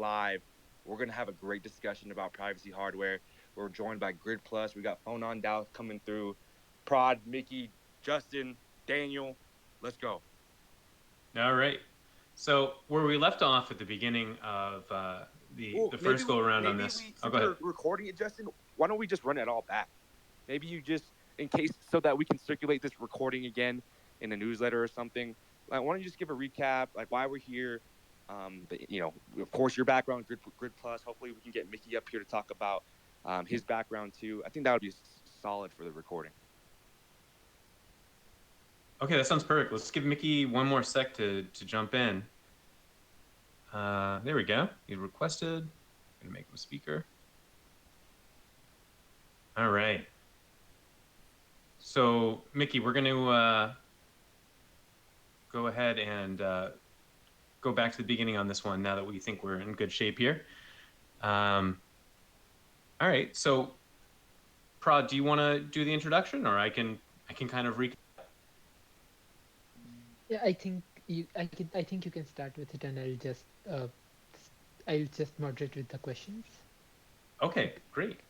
live. We're going to have a great discussion about privacy hardware. We're joined by Grid Plus. We got Phonon DAO coming through. Prod, Mickey, Justin, Daniel. Let's go. All right. So where we left off at the beginning of the first go around on this. Since we're recording it, Justin, why don't we just run it all back? Maybe you just, in case, so that we can circulate this recording again in a newsletter or something. Like, why don't you just give a recap, like why we're here? Of course, your background, Grid Plus. Hopefully, we can get Mickey up here to talk about his background too. I think that would be solid for the recording. Okay, that sounds perfect. Let's give Mickey one more sec to jump in. There we go. He requested. I'm gonna make him a speaker. All right. So Mickey, we're gonna go ahead and go back to the beginning on this one now that we think we're in good shape here. All right. So Prod, do you want to do the introduction, or I can kind of recap? Yeah, I think you can start with it, and I'll just moderate with the questions. Okay, great.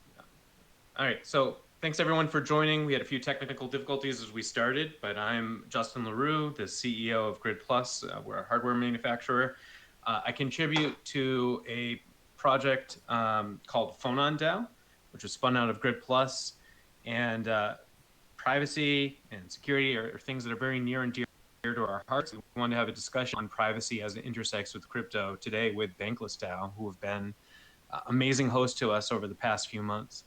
All right, so thanks everyone for joining. We had a few technical difficulties as we started, but I'm Justin LaRue, the CEO of Grid Plus. We're a hardware manufacturer. I contribute to a project called Phonon DAO, which was spun out of Grid Plus, and privacy and security are things that are very near and dear to our hearts. We wanted to have a discussion on privacy as it intersects with crypto today with Bankless DAO, who have been amazing hosts to us over the past few months.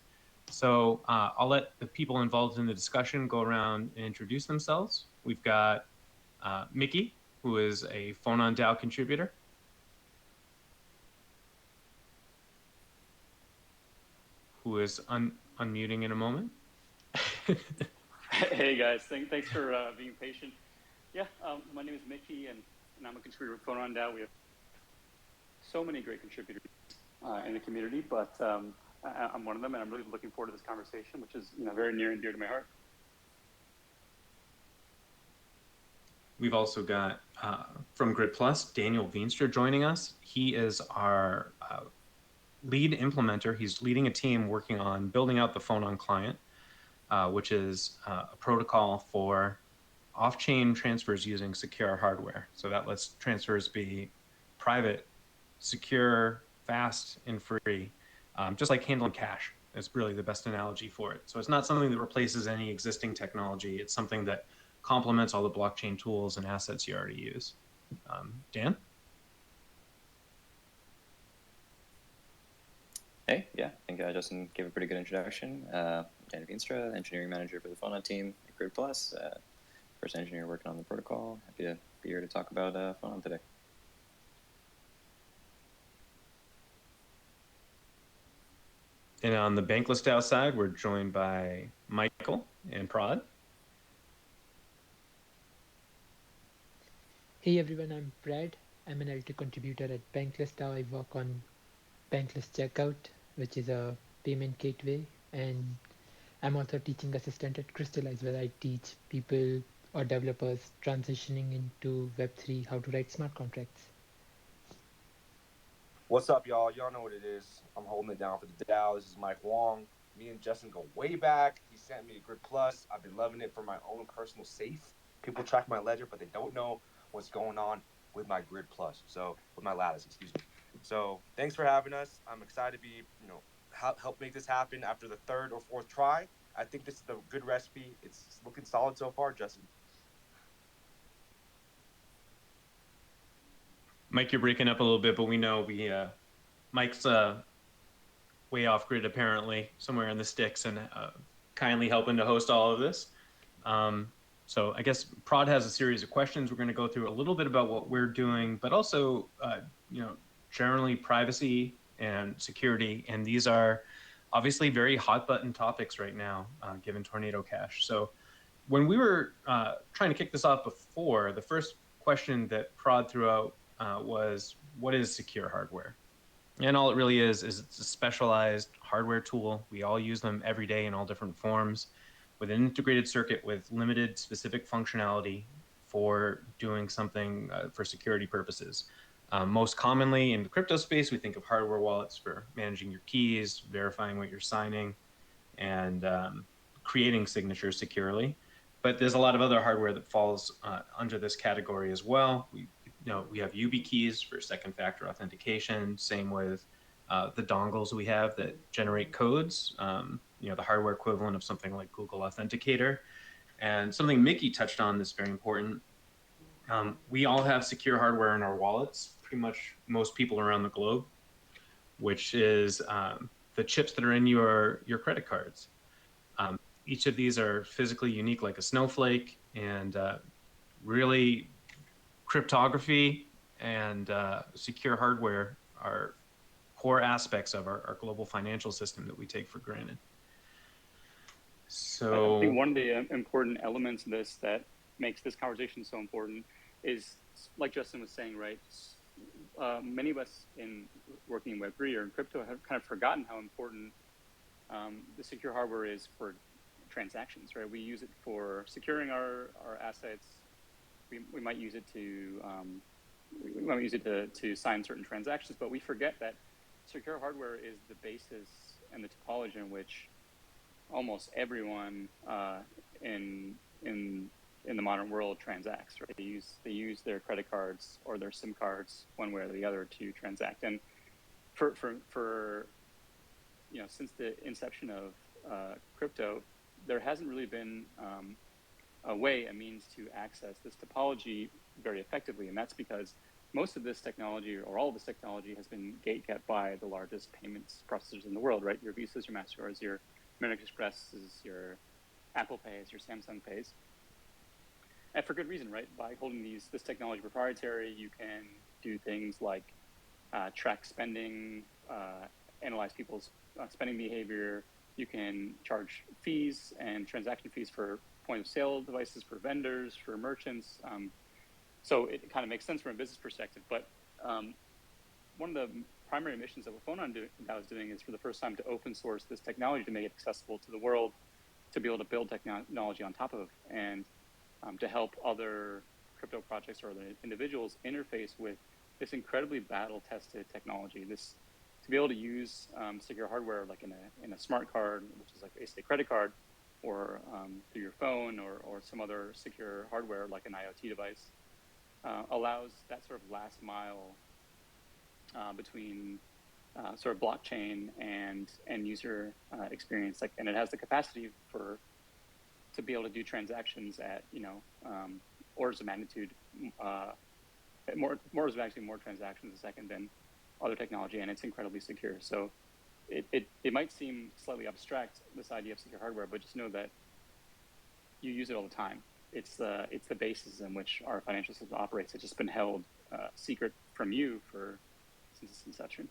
So I'll let the people involved in the discussion go around and introduce themselves. We've got Mickey, who is a Phonon DAO contributor. Who is unmuting in a moment. Hey guys, thanks for being patient. Yeah, my name is Mickey, and I'm a contributor of Phonon DAO. We have so many great contributors in the community, but I'm one of them, and I'm really looking forward to this conversation, which is very near and dear to my heart. We've also got from Grid Plus, Daniel Veenstra joining us. He is our lead implementer. He's leading a team working on building out the Phonon client, which is a protocol for off-chain transfers using secure hardware. So that lets transfers be private, secure, fast, and free, just like handling cash is really the best analogy for it. So it's not something that replaces any existing technology. It's something that complements all the blockchain tools and assets you already use. Dan? Hey, yeah, I think Justin gave a pretty good introduction. Dan Veenstra, engineering manager for the Phonon team at Grid Plus. First engineer working on the protocol. Happy to be here to talk about Phonon today. And on the Bankless DAO side, we're joined by Michael and Prod. Hey everyone, I'm Brad. I'm an LT contributor at Bankless DAO. I work on Bankless Checkout, which is a payment gateway, and I'm also a teaching assistant at Crystallize, where I teach people or developers transitioning into Web3 how to write smart contracts. What's up, y'all? Y'all know what it is. I'm holding it down for the DAO. This is Mike Wong. Me and Justin go way back. He sent me a Grid Plus. I've been loving it for my own personal safe. People track my ledger, but they don't know what's going on with my Grid Plus. So with my Lattice, excuse me. So thanks for having us. I'm excited to be, help make this happen after the third or fourth try. I think this is the good recipe. It's looking solid so far, Justin. Mike, you're breaking up a little bit, but we know Mike's way off grid apparently, somewhere in the sticks, and kindly helping to host all of this. So I guess Prod has a series of questions. We're going to go through a little bit about what we're doing, but also, generally privacy and security. And these are obviously very hot button topics right now, given Tornado Cash. So when we were trying to kick this off before, the first question that Prod threw out was, what is secure hardware? And all it really is it's a specialized hardware tool. We all use them every day in all different forms, with an integrated circuit with limited specific functionality for doing something for security purposes. Most commonly in the crypto space, we think of hardware wallets for managing your keys, verifying what you're signing, and creating signatures securely. But there's a lot of other hardware that falls under this category as well. We have YubiKeys for second factor authentication. Same with the dongles we have that generate codes. The hardware equivalent of something like Google Authenticator. And something Mickey touched on that's very important. We all have secure hardware in our wallets, pretty much most people around the globe, which is the chips that are in your credit cards. Each of these are physically unique like a snowflake, and really cryptography and secure hardware are core aspects of our global financial system that we take for granted. So I think one of the important elements of this that makes this conversation so important is, like Justin was saying, right? Many of us in working in Web3 or in crypto have kind of forgotten how important the secure hardware is for transactions, right? We use it for securing our assets. We might use it to sign certain transactions, but we forget that secure hardware is the basis and the topology in which almost everyone in the modern world transacts, right? They use their credit cards or their SIM cards one way or the other to transact. And for since the inception of crypto, there hasn't really been a means to access this topology very effectively, and that's because most of this technology, or all of this technology, has been gate-kept by the largest payments processors in the world, right? Your Visas, your Mastercards, your American Expresses, your Apple Pays, your Samsung Pays. And for good reason, right? By holding this technology proprietary, you can do things like track spending, analyze people's spending behavior. You can charge fees and transaction fees for point of sale devices, for vendors, for merchants. So it kind of makes sense from a business perspective. But one of the primary missions that what Phonon DAO is doing is, for the first time, to open source this technology to make it accessible to the world, to be able to build technology on top of, and to help other crypto projects or other individuals interface with this incredibly battle-tested technology. This, to be able to use secure hardware like in a smart card, which is like basically a credit card, or through your phone, or some other secure hardware like an IoT device, allows that sort of last mile between sort of blockchain and end user experience. And it has the capacity to be able to do transactions at orders of magnitude, more transactions a second than other technology, and it's incredibly secure. So it might seem slightly abstract, this idea of secure hardware, but just know that you use it all the time. It's the basis in which our financial system operates. It's just been held secret from you since its inception.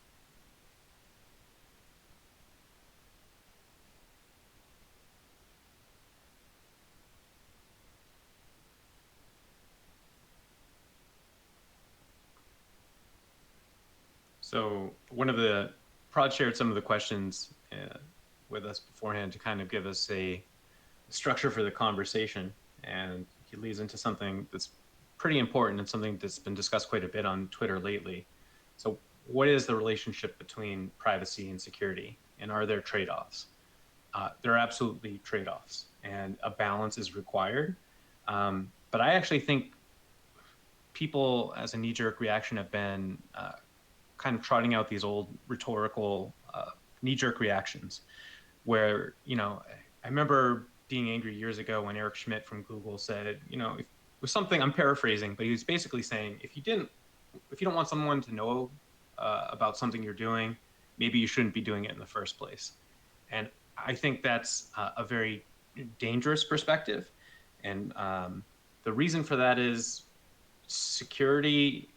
So one of the Prod shared some of the questions with us beforehand to kind of give us a structure for the conversation, and he leads into something that's pretty important and something that's been discussed quite a bit on Twitter lately. So what is the relationship between privacy and security, and are there trade-offs? There are absolutely trade-offs, and a balance is required. But I actually think people, as a knee-jerk reaction, have been kind of trotting out these old rhetorical knee-jerk reactions where, I remember being angry years ago when Eric Schmidt from Google said, it was something, I'm paraphrasing, but he was basically saying, if you don't want someone to know about something you're doing, maybe you shouldn't be doing it in the first place. And I think that's a very dangerous perspective. And the reason for that is security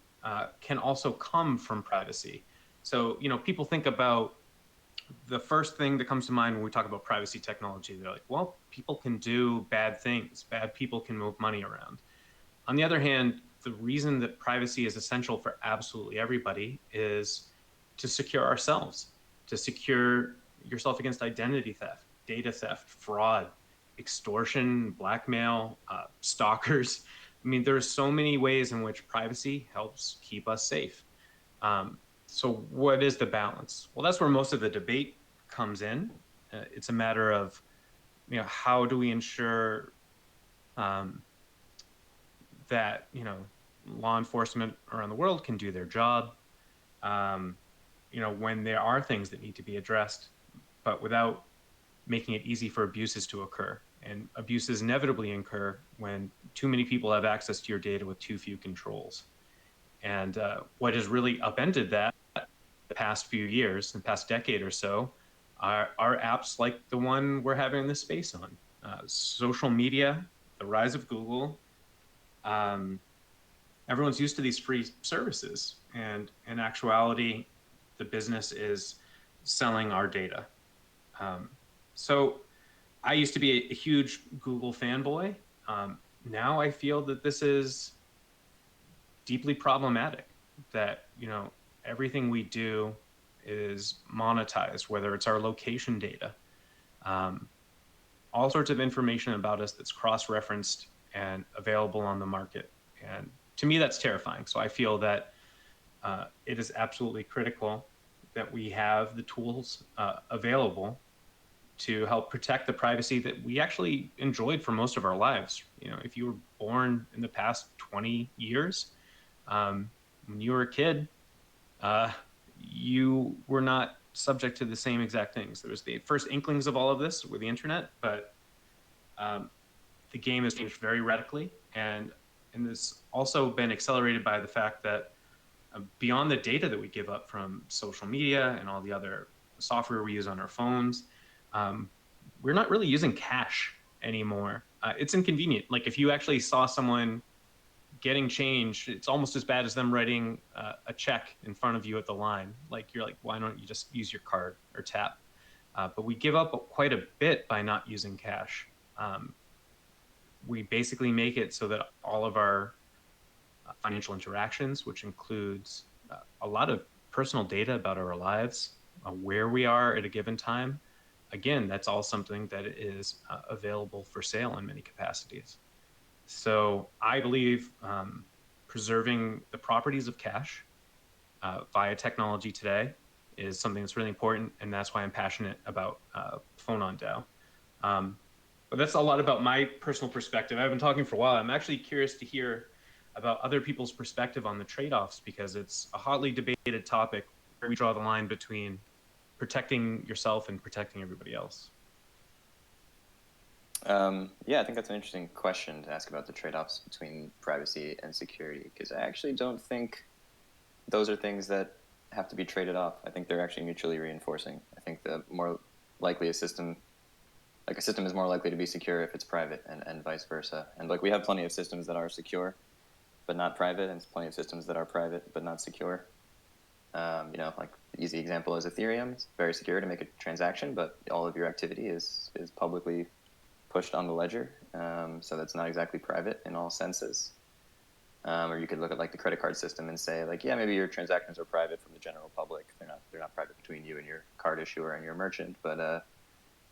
can also come from privacy. So, people think about the first thing that comes to mind when we talk about privacy technology. They're like, well, people can do bad things. Bad people can move money around. On the other hand, the reason that privacy is essential for absolutely everybody is to secure ourselves, to secure yourself against identity theft, data theft, fraud, extortion, blackmail, stalkers. I mean, there's so many ways in which privacy helps keep us safe. So what is the balance? Well, that's where most of the debate comes in. It's a matter of, how do we ensure that, law enforcement around the world can do their job, when there are things that need to be addressed, but without making it easy for abuses to occur. And abuses inevitably occur when too many people have access to your data with too few controls. And what has really upended that the past few years, the past decade or so, are apps like the one we're having this space on. Social media, the rise of Google. Everyone's used to these free services, and in actuality, the business is selling our data. So I used to be a huge Google fanboy. Now I feel that this is deeply problematic, that, everything we do is monetized, whether it's our location data, all sorts of information about us that's cross-referenced and available on the market. And to me, that's terrifying. So I feel that it is absolutely critical that we have the tools available to help protect the privacy that we actually enjoyed for most of our lives. If you were born in the past 20 years, when you were a kid, you were not subject to the same exact things. There was the first inklings of all of this with the internet, but the game has changed very radically, and this also been accelerated by the fact that beyond the data that we give up from social media and all the other software we use on our phones, we're not really using cash anymore. It's inconvenient. Like if you actually saw someone getting change, it's almost as bad as them writing a check in front of you at the line. Like you're like, why don't you just use your card or tap? But we give up quite a bit by not using cash. We basically make it so that all of our financial interactions, which includes a lot of personal data about our lives, where we are at a given time, again, that's all something that is available for sale in many capacities. So I believe preserving the properties of cash via technology today is something that's really important, and that's why I'm passionate about Phonon DAO. But that's a lot about my personal perspective. I've been talking for a while. I'm actually curious to hear about other people's perspective on the trade-offs, because it's a hotly debated topic where we draw the line between protecting yourself and protecting everybody else. Yeah, I think that's an interesting question to ask about the trade-offs between privacy and security, because I actually don't think those are things that have to be traded off. I think they're actually mutually reinforcing. I think the more likely a system is more likely to be secure if it's private, and vice versa. And like we have plenty of systems that are secure but not private, and plenty of systems that are private but not secure. Like the easy example is Ethereum. It's very secure to make a transaction, but all of your activity is publicly pushed on the ledger, so that's not exactly private in all senses. Or you could look at like the credit card system and say like, yeah, maybe your transactions are private from the general public. They're not private between you and your card issuer and your merchant, but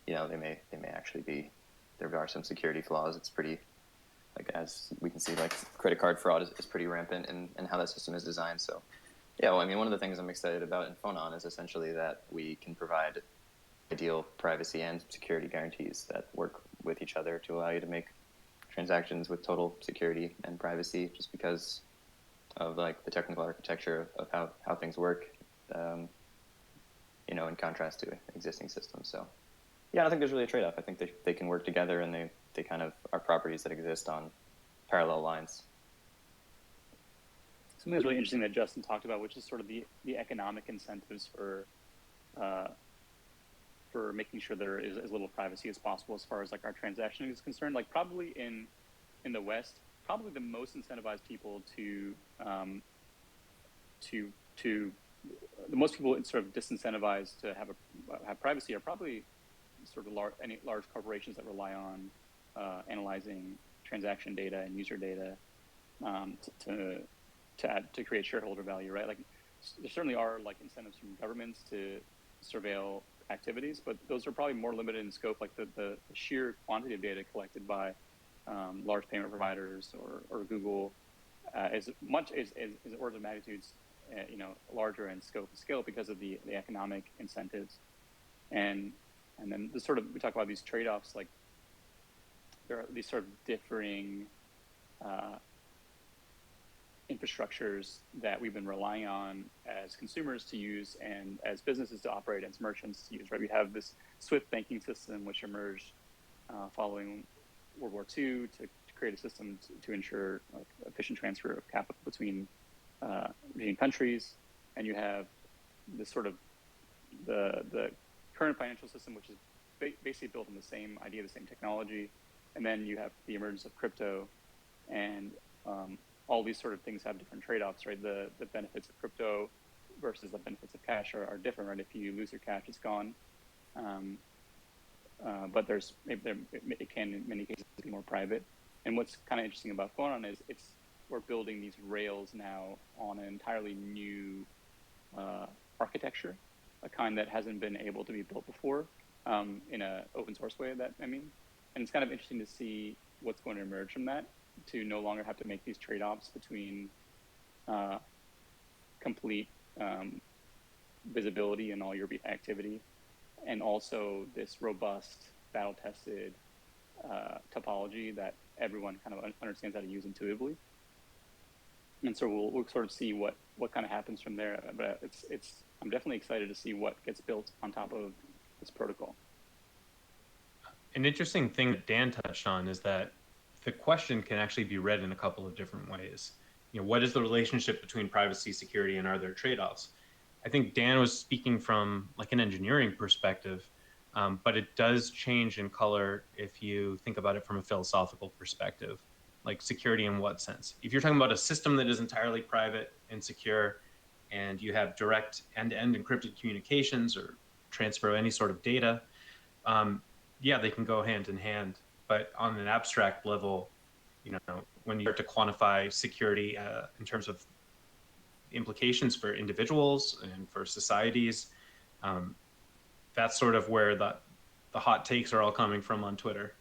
they may actually be. There are some security flaws. It's pretty, like as we can see, like credit card fraud is pretty rampant in how that system is designed. So yeah, well, I mean, one of the things I'm excited about in Phonon is essentially that we can provide ideal privacy and security guarantees that work with each other to allow you to make transactions with total security and privacy, just because of like the technical architecture of how things work, in contrast to existing systems. So yeah, I don't think there's really a trade-off. I think they can work together, and they kind of are properties that exist on parallel lines. Something that's really interesting that Justin talked about, which is sort of the economic incentives for making sure there is as little privacy as possible as far as like our transaction is concerned. Like probably in the West, probably the most incentivized people to the most people sort of disincentivized to have privacy are probably sort of large corporations that rely on analyzing transaction data and user data to create shareholder value, right? Like there certainly are like incentives from governments to surveil activities, but those are probably more limited in scope. Like the sheer quantity of data collected by large payment providers or Google is order of magnitudes larger in scope and scale because of the economic incentives. And then the sort of, we talk about these trade-offs, like there are these sort of differing infrastructures that we've been relying on as consumers to use and as businesses to operate, as merchants to use, right? We have this SWIFT banking system, which emerged following World War II to create a system to ensure efficient transfer of capital between countries. And you have this sort of the current financial system, which is basically built on the same idea, the same technology. And then you have the emergence of crypto, and all these sort of things have different trade-offs, right? The benefits of crypto versus the benefits of cash are different, right? If you lose your cash, it's gone. But it can, in many cases, be more private. And what's kind of interesting about Phonon is we're building these rails now on an entirely new architecture, a kind that hasn't been able to be built before in an open source way, and it's kind of interesting to see what's going to emerge from that, to no longer have to make these trade-offs between complete visibility in all your activity and also this robust, battle-tested topology that everyone kind of understands how to use intuitively. And so we'll sort of see what kind of happens from there. But I'm definitely excited to see what gets built on top of this protocol. An interesting thing that Dan touched on is that the question can actually be read in a couple of different ways. What is the relationship between privacy, security, and are there trade-offs? I think Dan was speaking from like an engineering perspective, but it does change in color if you think about it from a philosophical perspective. Like security in what sense? If you're talking about a system that is entirely private and secure, and you have direct end-to-end encrypted communications or transfer of any sort of data, yeah, they can go hand in hand. But on an abstract level, when you start to quantify security in terms of implications for individuals and for societies, that's sort of where the hot takes are all coming from on Twitter.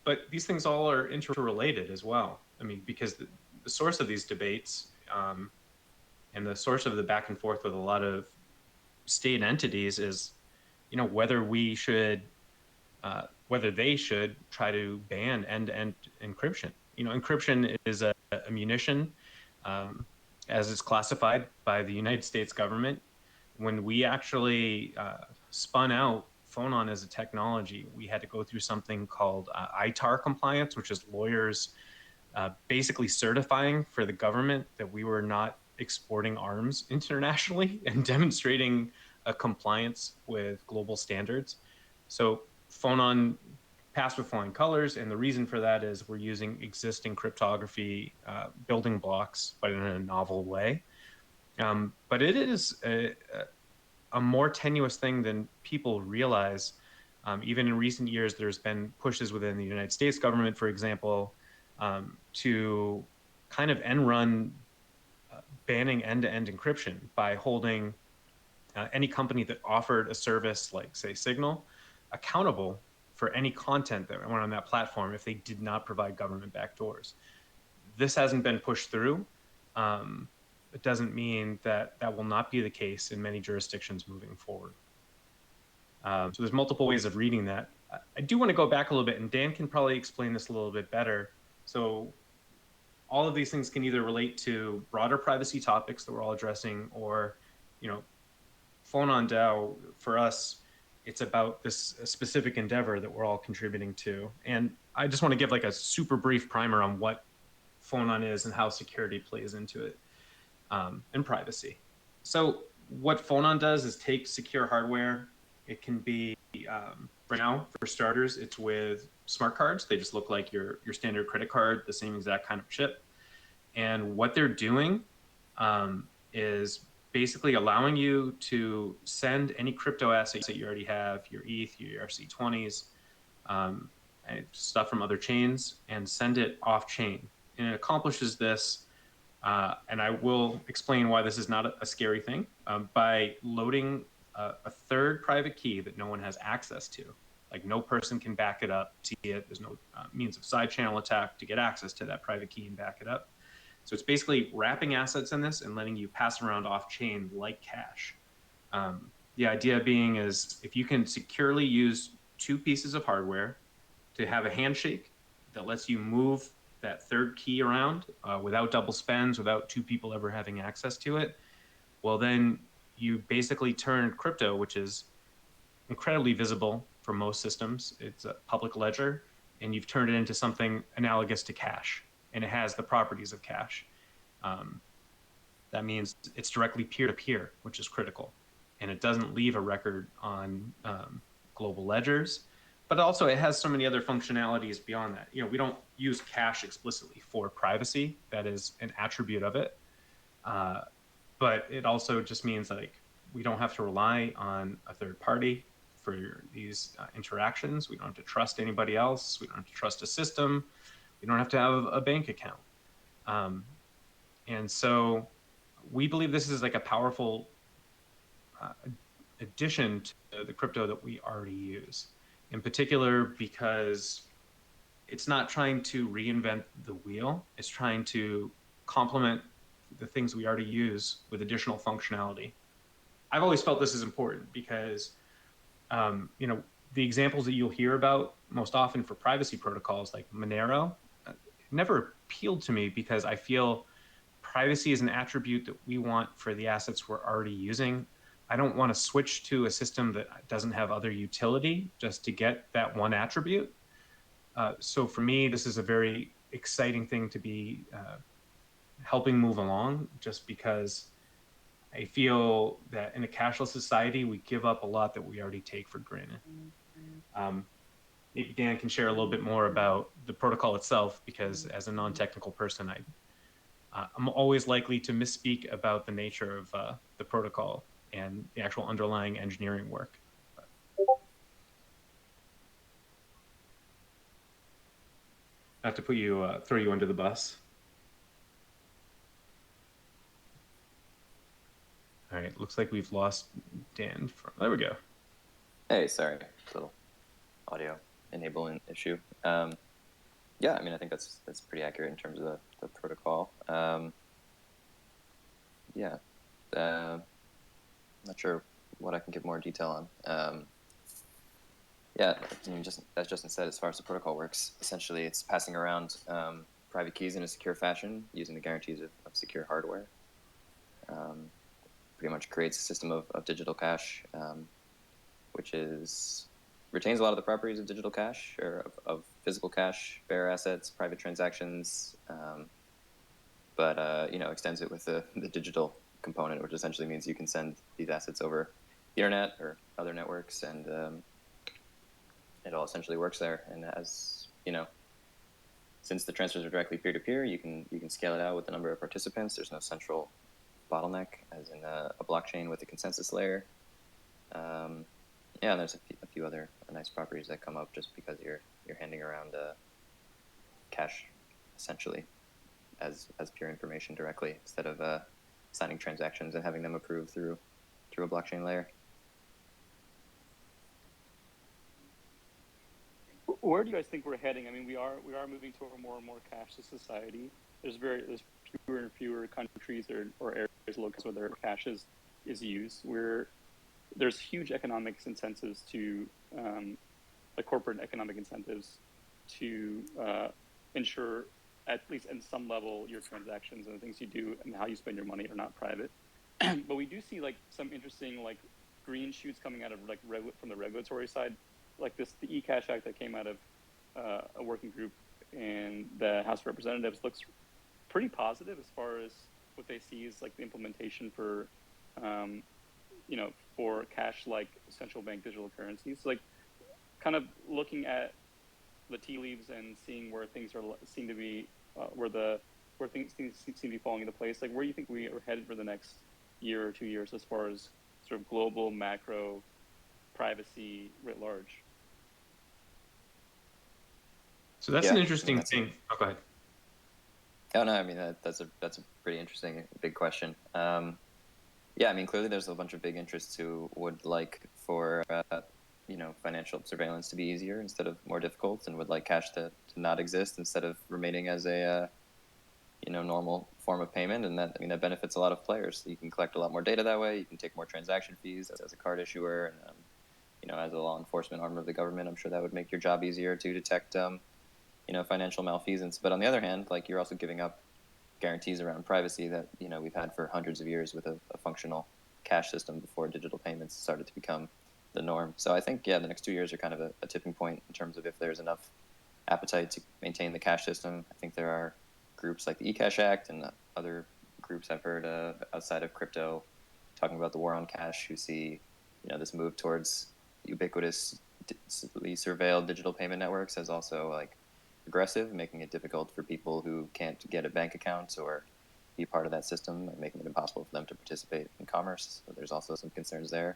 But these things all are interrelated as well. I mean, because the source of these debates and the source of the back and forth with a lot of state entities is, whether they should try to ban end-to-end encryption. Encryption is a munition, as it's classified by the United States government. When we actually spun out Phonon as a technology, we had to go through something called ITAR compliance, which is lawyers basically certifying for the government that we were not exporting arms internationally and demonstrating a compliance with global standards. So Phonon passed with flying colors, and the reason for that is we're using existing cryptography building blocks, but in a novel way. But it is a more tenuous thing than people realize. Even in recent years, there's been pushes within the United States government, for example, to kind of end run banning end-to-end encryption by holding any company that offered a service like, say, Signal, accountable for any content that went on that platform if they did not provide government backdoors. This hasn't been pushed through. It doesn't mean that that will not be the case in many jurisdictions moving forward. So there's multiple ways of reading that. I do want to go back a little bit, and Dan can probably explain this a little bit better. So all of these things can either relate to broader privacy topics that we're all addressing, or, Phonon DAO, for us, it's about this specific endeavor that we're all contributing to. And I just want to give like a super brief primer on what Phonon is and how security plays into it, and privacy. So what Phonon does is take secure hardware. It can be, right now, for starters, it's with smart cards. They just look like your standard credit card, the same exact kind of chip. And what they're doing is basically allowing you to send any crypto assets that you already have, your ETH, your ERC20s, and stuff from other chains, and send it off chain. And it accomplishes this, and I will explain why this is not a scary thing, by loading a third private key that no one has access to. Like, no person can back it up, see it. There's no means of side channel attack to get access to that private key and back it up. So it's basically wrapping assets in this and letting you pass around off chain like cash. The idea being is if you can securely use two pieces of hardware to have a handshake that lets you move that third key around without double spends, without two people ever having access to it, well, then you basically turn crypto, which is incredibly visible for most systems. It's a public ledger, and you've turned it into something analogous to cash, and it has the properties of cash. That means it's directly peer-to-peer, which is critical, and it doesn't leave a record on global ledgers. But also, it has so many other functionalities beyond that. We don't use cash explicitly for privacy. That is an attribute of it. But it also just means like we don't have to rely on a third party for these interactions. We don't have to trust anybody else. We don't have to trust a system. We don't have to have a bank account. And so we believe this is like a powerful addition to the crypto that we already use, in particular because it's not trying to reinvent the wheel. It's trying to complement the things we already use with additional functionality. I've always felt this is important because, the examples that you'll hear about most often for privacy protocols like Monero never appealed to me because I feel privacy is an attribute that we want for the assets we're already using. I don't want to switch to a system that doesn't have other utility just to get that one attribute. So for me, this is a very exciting thing to be helping move along, just because I feel that in a cashless society, we give up a lot that we already take for granted. Maybe Dan can share a little bit more about the protocol itself, because as a non-technical person, I'm always likely to misspeak about the nature of the protocol and the actual underlying engineering work. I have to throw you under the bus. All right, looks like we've lost Dan. There we go. Hey, sorry, little audio enabling issue. Yeah, I mean, I think that's pretty accurate in terms of the protocol. Yeah, not sure what I can give more detail on. Yeah, I mean, as Justin said, as far as the protocol works, essentially it's passing around private keys in a secure fashion using the guarantees of secure hardware. Pretty much creates a system of digital cash, which retains a lot of the properties of digital cash or of physical cash, bearer assets, private transactions, but extends it with the digital component, which essentially means you can send these assets over the internet or other networks, and it all essentially works there. And as since the transfers are directly peer-to-peer, you can scale it out with the number of participants. There's no central bottleneck as in a blockchain with a consensus layer. Yeah, and there's a few other nice properties that come up just because you're handing around cash essentially as pure information directly instead of signing transactions and having them approved through a blockchain layer. Where do you guys think we're heading? I mean, we are moving toward a more and more cashless society. There's fewer and fewer countries or areas locally where cash is used. There's huge economic incentives to like corporate economic incentives to ensure at least in some level your transactions and the things you do and how you spend your money are not private. But we do see like some interesting like green shoots coming out of like from the regulatory side, like the eCash Act that came out of a working group in the House of Representatives looks pretty positive as far as what they see is like the implementation for for cash like central bank digital currencies. Like kind of looking at the tea leaves and seeing where things seem to be where things seem to be falling into place. Like where do you think we are headed for the next year or 2 years as far as sort of global macro privacy writ large? So that's an interesting thing. Oh, go ahead. Oh no, I mean that's a pretty interesting big question. Yeah, I mean clearly there's a bunch of big interests who would like for financial surveillance to be easier instead of more difficult, and would like cash to not exist instead of remaining as a normal form of payment, and that benefits a lot of players. You can collect a lot more data that way. You can take more transaction fees as a card issuer, and as a law enforcement arm of the government, I'm sure that would make your job easier to detect financial malfeasance. But on the other hand, like, you're also giving up guarantees around privacy that we've had for hundreds of years with a functional cash system before digital payments started to become the norm. So I think the next 2 years are kind of a tipping point in terms of if there's enough appetite to maintain the cash system. I think there are groups like the eCash Act and other groups I've heard outside of crypto talking about the war on cash, who see this move towards ubiquitously surveilled digital payment networks as also like aggressive, making it difficult for people who can't get a bank account or be part of that system, and making it impossible for them to participate in commerce. So there's also some concerns there.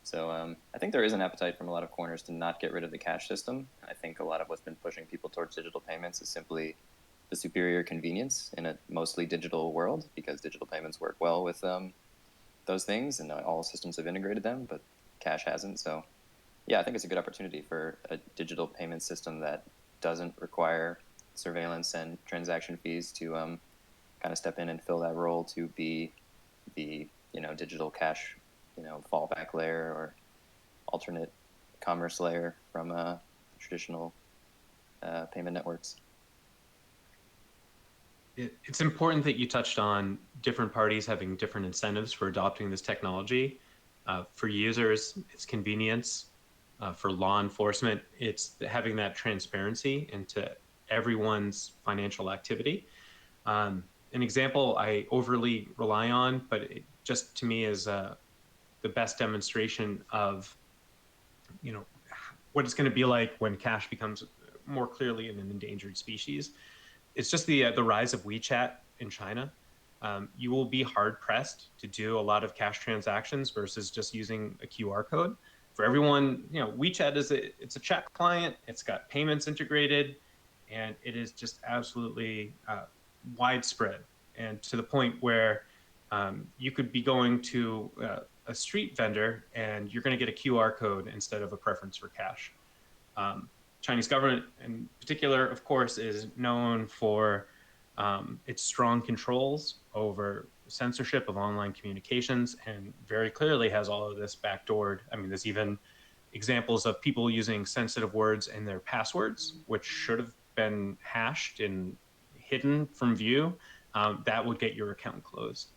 So I think there is an appetite from a lot of corners to not get rid of the cash system. I think a lot of what's been pushing people towards digital payments is simply the superior convenience in a mostly digital world, because digital payments work well with those things, and all systems have integrated them, but cash hasn't. So yeah, I think it's a good opportunity for a digital payment system that doesn't require surveillance and transaction fees to kind of step in and fill that role, to be the digital cash fallback layer or alternate commerce layer from traditional payment networks. It's important that you touched on different parties having different incentives for adopting this technology. For users, it's convenience. For law enforcement, it's having that transparency into everyone's financial activity. An example I overly rely on, but it just to me is the best demonstration of what it's going to be like when cash becomes more clearly an endangered species. It's just the rise of WeChat in China. You will be hard pressed to do a lot of cash transactions versus just using a QR code. For everyone, WeChat it's a chat client. It's got payments integrated, and it is just absolutely widespread, and to the point where you could be going to a street vendor and you're going to get a QR code instead of a preference for cash. Chinese government in particular, of course, is known for its strong controls over censorship of online communications, and very clearly has all of this backdoored. I mean, there's even examples of people using sensitive words in their passwords, which should have been hashed and hidden from view. That would get your account closed.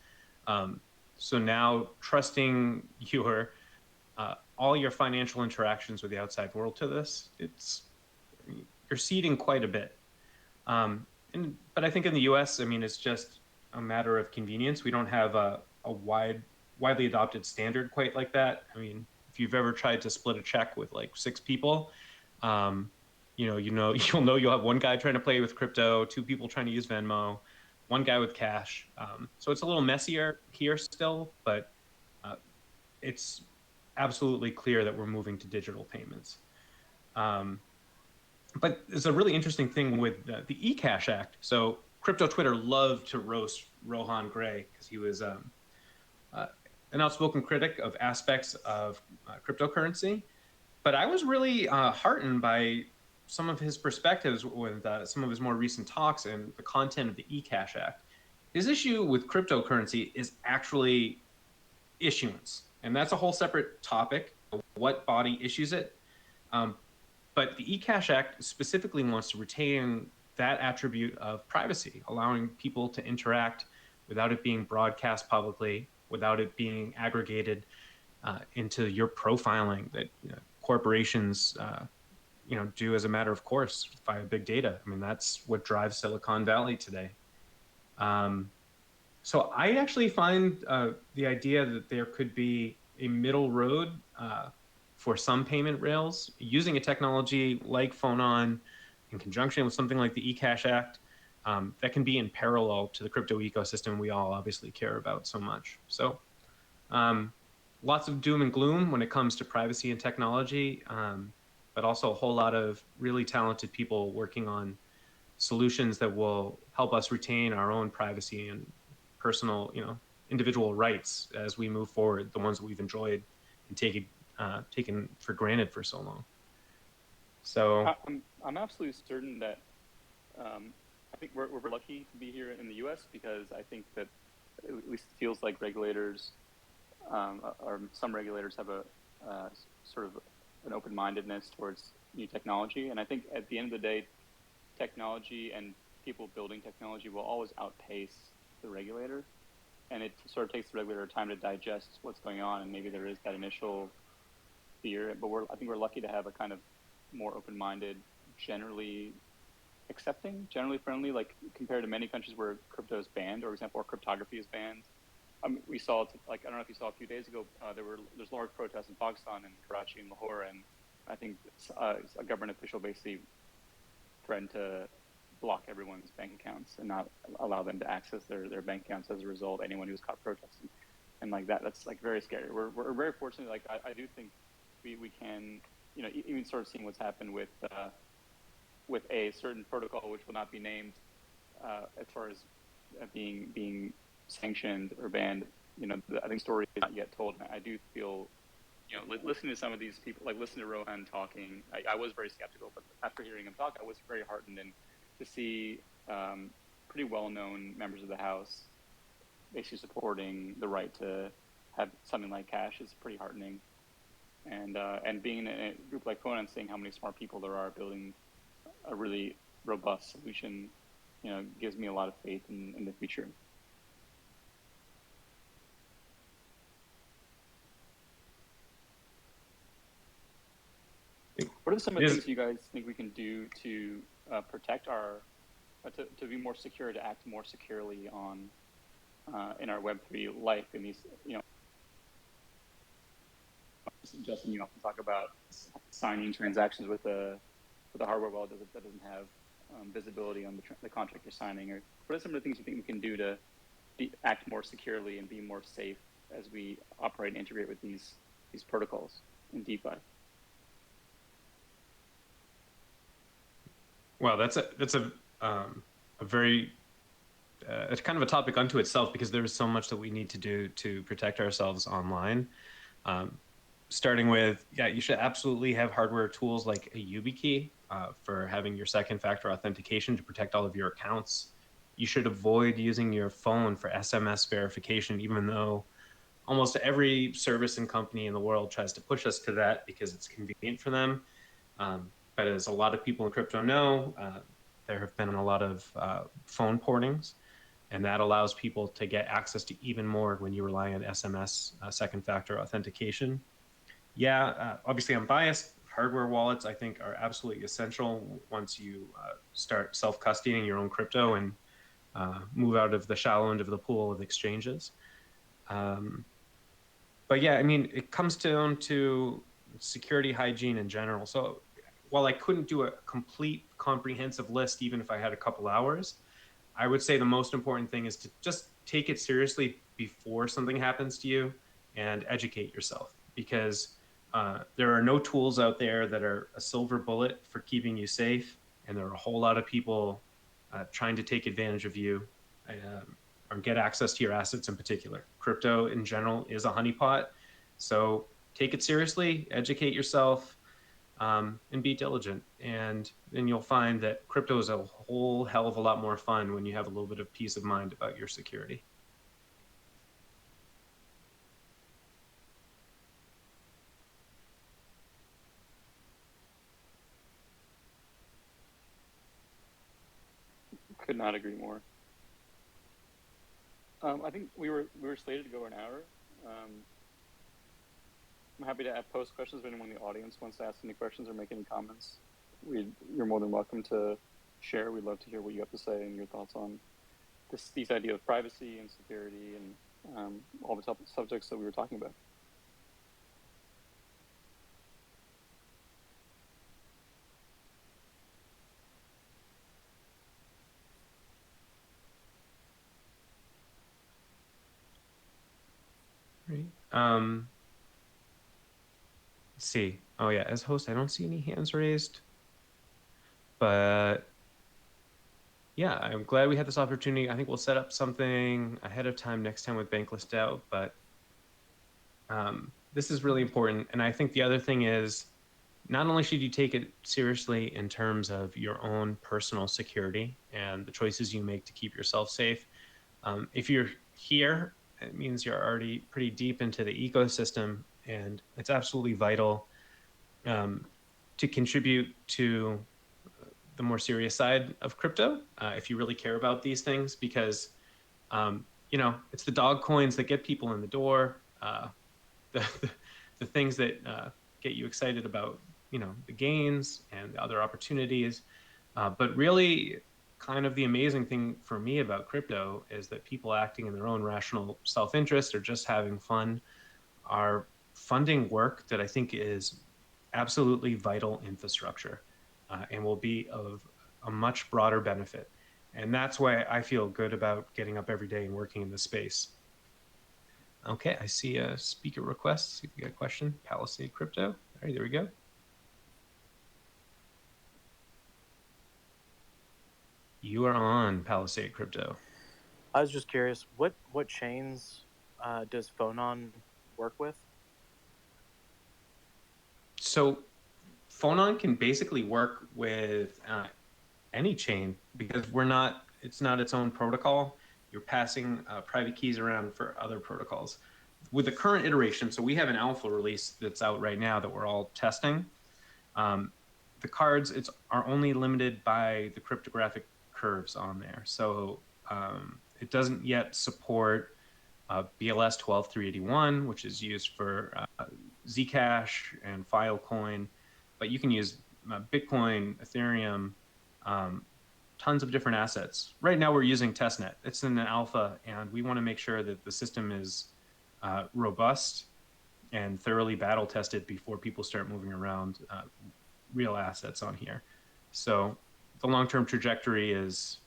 So now trusting your all your financial interactions with the outside world to this, you're ceding quite a bit. But I think in the US, it's just a matter of convenience. We don't have a widely adopted standard quite like that. If you've ever tried to split a check with like 6 people, you'll have one guy trying to play with crypto, 2 people trying to use Venmo, 1 guy with cash. So it's a little messier here still, but it's absolutely clear that we're moving to digital payments. But there's a really interesting thing with the eCash Act. So crypto Twitter loved to roast Rohan Gray because he was an outspoken critic of aspects of cryptocurrency. But I was really heartened by some of his perspectives with some of his more recent talks and the content of the eCash Act. His issue with cryptocurrency is actually issuance. And that's a whole separate topic, what body issues it. But the eCash Act specifically wants to retain that attribute of privacy, allowing people to interact without it being broadcast publicly, without it being aggregated into your profiling that corporations do as a matter of course via big data. That's what drives Silicon Valley today. So I actually find the idea that there could be a middle road for some payment rails using a technology like Phonon in conjunction with something like the eCash Act that can be in parallel to the crypto ecosystem we all obviously care about so much. So lots of doom and gloom when it comes to privacy and technology, but also a whole lot of really talented people working on solutions that will help us retain our own privacy and personal, individual rights as we move forward, the ones that we've enjoyed and taken for granted for so long. So I'm absolutely certain that I think we're lucky to be here in the U.S. because I think that at least it feels like regulators, or some regulators have a sort of an open-mindedness towards new technology. And I think at the end of the day, technology and people building technology will always outpace the regulator. And it sort of takes the regulator time to digest what's going on. And maybe there is that initial fear, but I think we're lucky to have a kind of more open-minded, generally accepting, generally friendly, like compared to many countries where crypto is banned, or example, or cryptography is banned. We saw, like, I don't know if you saw a few days ago, there's large protests in Pakistan and Karachi and Lahore, and I think a government official basically threatened to block everyone's bank accounts and not allow them to access their bank accounts as a result, anyone who's caught protesting. And like that's like very scary. We're very fortunate. Like I do think we can, you know, even sort of seeing what's happened with a certain protocol which will not be named, as far as being sanctioned or banned. You know, I think the story is not yet told. And I do feel, you know, listening to some of these people, like listening to Rohan talking, I was very skeptical, but after hearing him talk, I was very heartened. And to see pretty well-known members of the House basically supporting the right to have something like cash is pretty heartening. And being in a group like Phonon, seeing how many smart people there are building a really robust solution, you know, gives me a lot of faith in the future. What are some of the things you guys think we can do to protect our, to be more secure, to act more securely on in our Web3 life in these, you know, Justin, you often talk about signing transactions with a hardware wallet that doesn't have visibility on the contract you're signing. Or what are some of the things you think we can do to act more securely and be more safe as we operate and integrate with these protocols in DeFi? Well, that's a very it's kind of a topic unto itself, because there's so much that we need to do to protect ourselves online. Starting with, yeah, you should absolutely have hardware tools like a YubiKey for having your second factor authentication to protect all of your accounts. You should avoid using your phone for SMS verification, even though almost every service and company in the world tries to push us to that because it's convenient for them. But as a lot of people in crypto know, there have been a lot of phone portings, and that allows people to get access to even more when you rely on SMS second factor authentication. Yeah, obviously I'm biased. Hardware wallets, I think, are absolutely essential once you start self-custodying your own crypto and move out of the shallow end of the pool of exchanges. But yeah, I mean, it comes down to security hygiene in general. So while I couldn't do a complete comprehensive list, even if I had a couple hours, I would say the most important thing is to just take it seriously before something happens to you and educate yourself, because there are no tools out there that are a silver bullet for keeping you safe, and there are a whole lot of people trying to take advantage of you or get access to your assets in particular. Crypto in general is a honeypot, so take it seriously, educate yourself, and be diligent. And then you'll find that crypto is a whole hell of a lot more fun when you have a little bit of peace of mind about your security. Could not agree more. I think we were slated to go an hour. I'm happy to post questions if anyone in the audience wants to ask any questions or make any comments. You're more than welcome to share. We'd love to hear what you have to say and your thoughts on these ideas of privacy and security and all the subjects that we were talking about. Right. Let's see. Oh yeah, as host, I don't see any hands raised. But yeah, I'm glad we had this opportunity. I think we'll set up something ahead of time next time with Bankless DAO. But this is really important. And I think the other thing is, not only should you take it seriously in terms of your own personal security and the choices you make to keep yourself safe, if you're here, it means you're already pretty deep into the ecosystem, and it's absolutely vital to contribute to the more serious side of crypto if you really care about these things, because it's the dog coins that get people in the door, the things that get you excited about the gains and the other opportunities. But really, kind of the amazing thing for me about crypto is that people acting in their own rational self-interest or just having fun are funding work that I think is absolutely vital infrastructure and will be of a much broader benefit. And that's why I feel good about getting up every day and working in this space. Okay, I see a speaker request. See if you got a question. Palisade Crypto. All right, there we go. You are on, Palisade Crypto. I was just curious, what chains does Phonon work with? So Phonon can basically work with any chain, because it's not its own protocol. You're passing private keys around for other protocols. With the current iteration, so we have an alpha release that's out right now that we're all testing. The cards are only limited by the cryptographic curves on there. So it doesn't yet support BLS 12381, which is used for Zcash and Filecoin, but you can use Bitcoin, Ethereum, tons of different assets. Right now we're using testnet. It's in the alpha, and we want to make sure that the system is robust and thoroughly battle tested before people start moving around real assets on here. So the long-term trajectory is,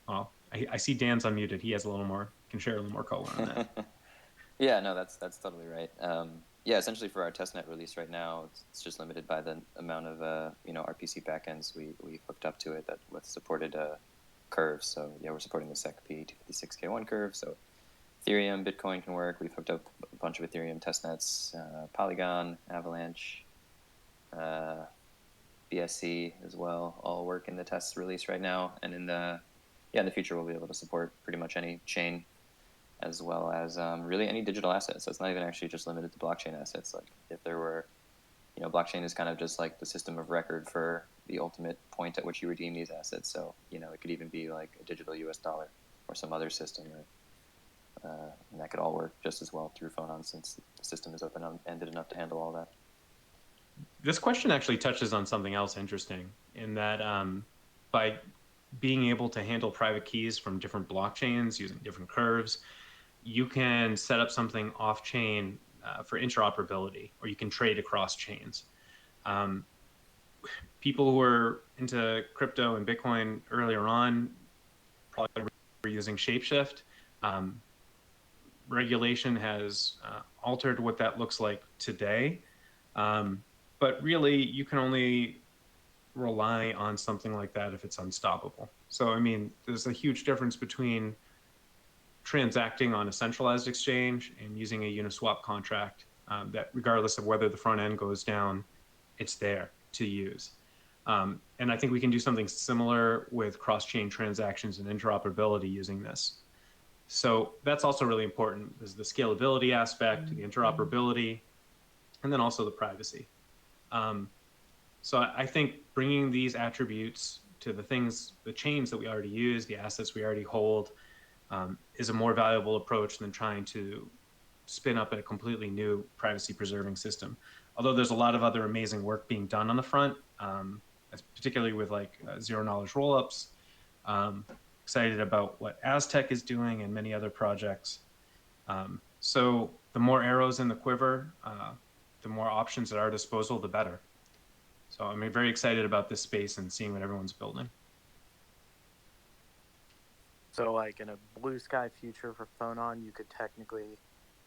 well, I see Dan's unmuted. He has can share a little more color on that. Yeah, no, that's totally right. Yeah, essentially for our testnet release right now, it's just limited by the amount of RPC backends we hooked up to it that with supported curves. So yeah, we're supporting the SecP 256K1 curve. So Ethereum, Bitcoin can work. We've hooked up a bunch of Ethereum testnets, Polygon, Avalanche, BSC as well, all work in the test release right now. And in the future, we'll be able to support pretty much any chain, as well as really any digital assets. So it's not even actually just limited to blockchain assets. Like if there were, blockchain is kind of just like the system of record for the ultimate point at which you redeem these assets. So, it could even be like a digital US dollar or some other system, and that could all work just as well through Phonon, since the system is open-ended enough to handle all that. This question actually touches on something else interesting, in that by being able to handle private keys from different blockchains using different curves, you can set up something off-chain for interoperability, or you can trade across chains. People who were into crypto and Bitcoin earlier on probably were using Shapeshift. Regulation has altered what that looks like today. But really, you can only rely on something like that if it's unstoppable. So, I mean, there's a huge difference between transacting on a centralized exchange and using a Uniswap contract that, regardless of whether the front end goes down, it's there to use. And I think we can do something similar with cross-chain transactions and interoperability using this. So that's also really important, is the scalability aspect, the interoperability, and then also the privacy. So I think bringing these attributes to the chains that we already use, the assets we already hold, is a more valuable approach than trying to spin up a completely new privacy-preserving system. Although there's a lot of other amazing work being done on the front, particularly with zero-knowledge rollups. Excited about what Aztec is doing and many other projects. So the more arrows in the quiver, the more options at our disposal, the better. So I'm very excited about this space and seeing what everyone's building. So like in a blue sky future for Phonon, you could technically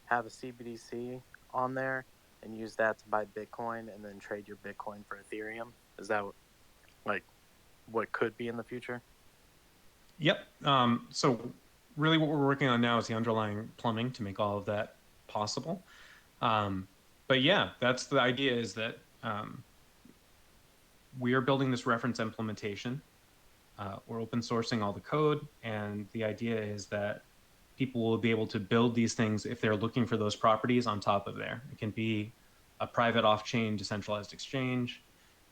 have a CBDC on there and use that to buy Bitcoin and then trade your Bitcoin for Ethereum. Is that what could be in the future? Yep. So really what we're working on now is the underlying plumbing to make all of that possible. But yeah, that's the idea, is that we are building this reference implementation. We're open sourcing all the code, and the idea is that people will be able to build these things if they're looking for those properties on top of there. It can be a private off-chain decentralized exchange.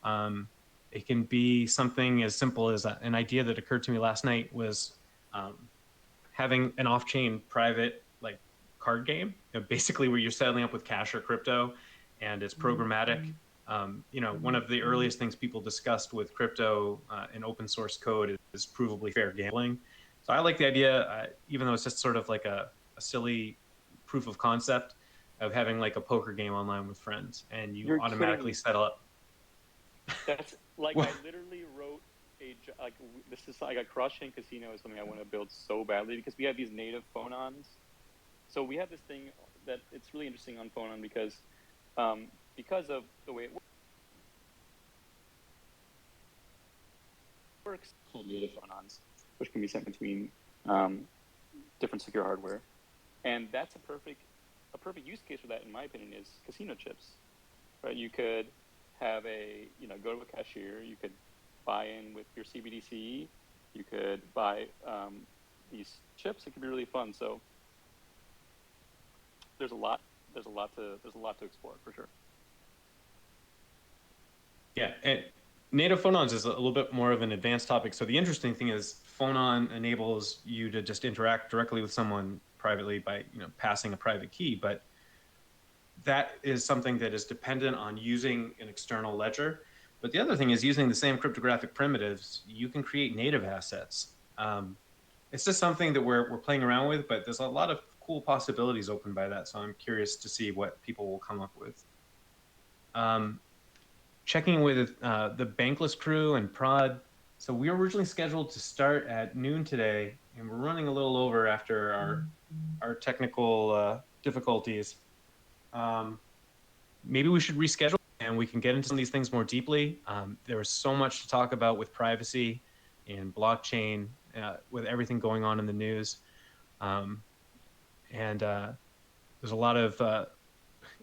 It can be something as simple as an idea that occurred to me last night was having an off-chain private like card game, basically where you're settling up with cash or crypto, and it's programmatic. One of the earliest things people discussed with crypto and open source code is provably fair gambling. So I like the idea, even though it's just sort of like a silly proof of concept of having like a poker game online with friends, and you automatically settle up. That's like I literally wrote this is like a cross-chain casino is something I want to build so badly because we have these native phonons. So we have this thing that it's really interesting on Phonon because of the way it works, native phonons, which can be sent between different secure hardware, and that's a perfect use case for that, in my opinion, is casino chips. Right? You could have go to a cashier, you could buy in with your CBDC, you could buy these chips. It could be really fun. So there's a lot to explore for sure. Yeah, and native phonons is a little bit more of an advanced topic. So the interesting thing is Phonon enables you to just interact directly with someone privately by passing a private key, but that is something that is dependent on using an external ledger. But the other thing is using the same cryptographic primitives, you can create native assets. It's just something that we're playing around with, but there's a lot of cool possibilities opened by that. So I'm curious to see what people will come up with. Checking with the Bankless crew and Prod. So we were originally scheduled to start at noon today, and we're running a little over after our technical difficulties. Maybe we should reschedule and we can get into some of these things more deeply. There was so much to talk about with privacy and blockchain, with everything going on in the news. There's a lot of,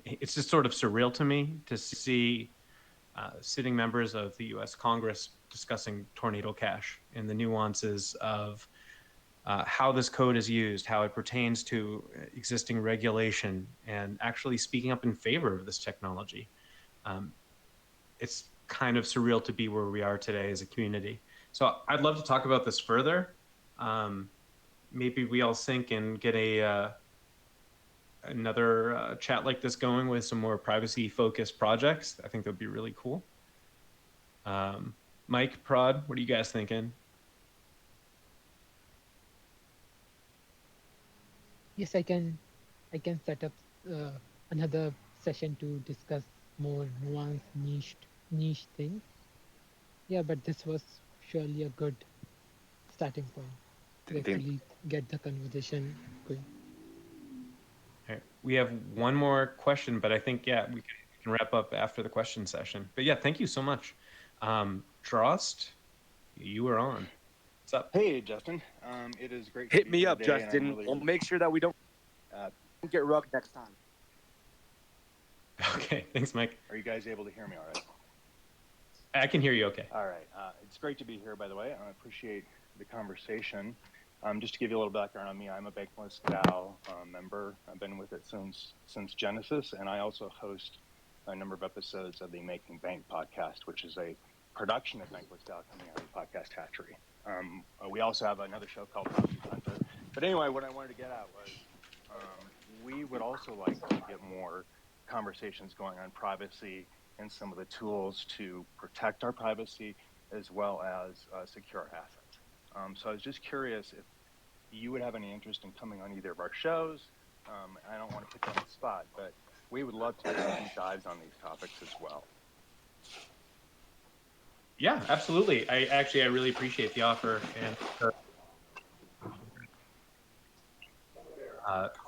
it's just sort of surreal to me to see sitting members of the US Congress discussing Tornado Cash and the nuances of how this code is used, how it pertains to existing regulation, and actually speaking up in favor of this technology. It's kind of surreal to be where we are today as a community. So I'd love to talk about this further. Maybe we all sync and get another chat like this going with some more privacy-focused projects. I think that'd be really cool. Mike, Prod, what are you guys thinking? Yes, I can set up another session to discuss more nuanced niche things. Yeah, but this was surely a good starting point to actually get the conversation going. All right. We have one more question, but I think, we can wrap up after the question session. But yeah, thank you so much. Drost, you are on. What's up? Hey, Justin. It is great. Hit me up, Justin. We'll make sure that we don't get rugged next time. Okay, thanks, Mike. Are you guys able to hear me all right? I can hear you okay. All right. It's great to be here, by the way. I appreciate the conversation. Just to give you a little background on me, I'm a Bankless DAO member. I've been with it since Genesis, and I also host a number of episodes of the Making Bank podcast, which is a production of Bankless DAO coming out of the Podcast Hatchery. We also have another show called Property Hunter. But anyway, what I wanted to get at was we would also like to get more conversations going on privacy and some of the tools to protect our privacy as well as secure our assets. So I was just curious if you would have any interest in coming on either of our shows. I don't want to put you on the spot, but we would love to do deep dives on these topics as well. Yeah, absolutely. I really appreciate the offer, and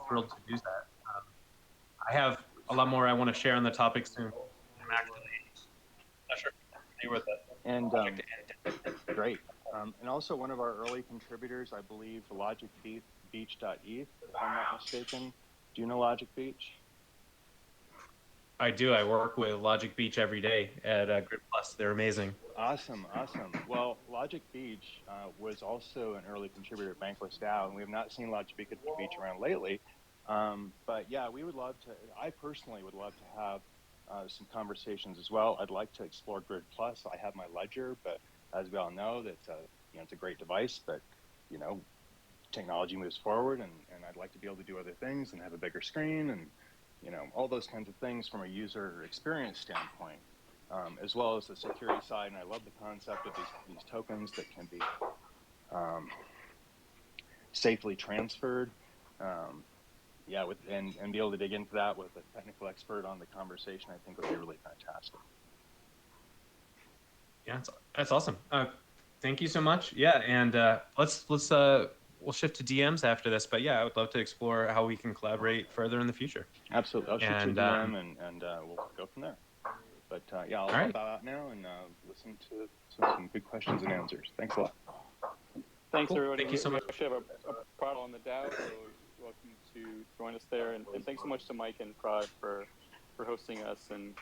thrilled to do that. I have a lot more I want to share on the topic soon. I'm actually not sure if you're with it. And great. And also one of our early contributors, I believe, Logicbeach.eth, if I'm not mistaken. Do you know Logic Beach? I do. I work with Logic Beach every day at Grid Plus. They're amazing. Awesome. Well, Logic Beach was also an early contributor at Bankless DAO, and we have not seen Logic Beach around lately. But yeah, we would love to. I personally would love to have some conversations as well. I'd like to explore Grid Plus. I have my ledger, but as we all know, that it's a great device, but technology moves forward, and I'd like to be able to do other things and have a bigger screen, and all those kinds of things from a user experience standpoint, as well as the security side. And I love the concept of these tokens that can be safely transferred. And be able to dig into that with a technical expert on the conversation, I think would be really fantastic. Yeah, that's awesome. Thank you so much. Yeah, and we'll shift to DMs after this. But yeah, I would love to explore how we can collaborate further in the future. Absolutely, I'll shoot you a DM and we'll go from there. But I'll bow out now and listen to some good questions and answers. Thanks a lot. Thanks, everybody. Thank you so much. We actually have a product on the DAO, so you're welcome to join us there. And thanks so much to Mike and Prod for hosting us and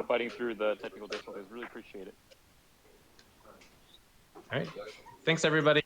fighting through the technical difficulties. Really appreciate it. All right. Thanks, everybody.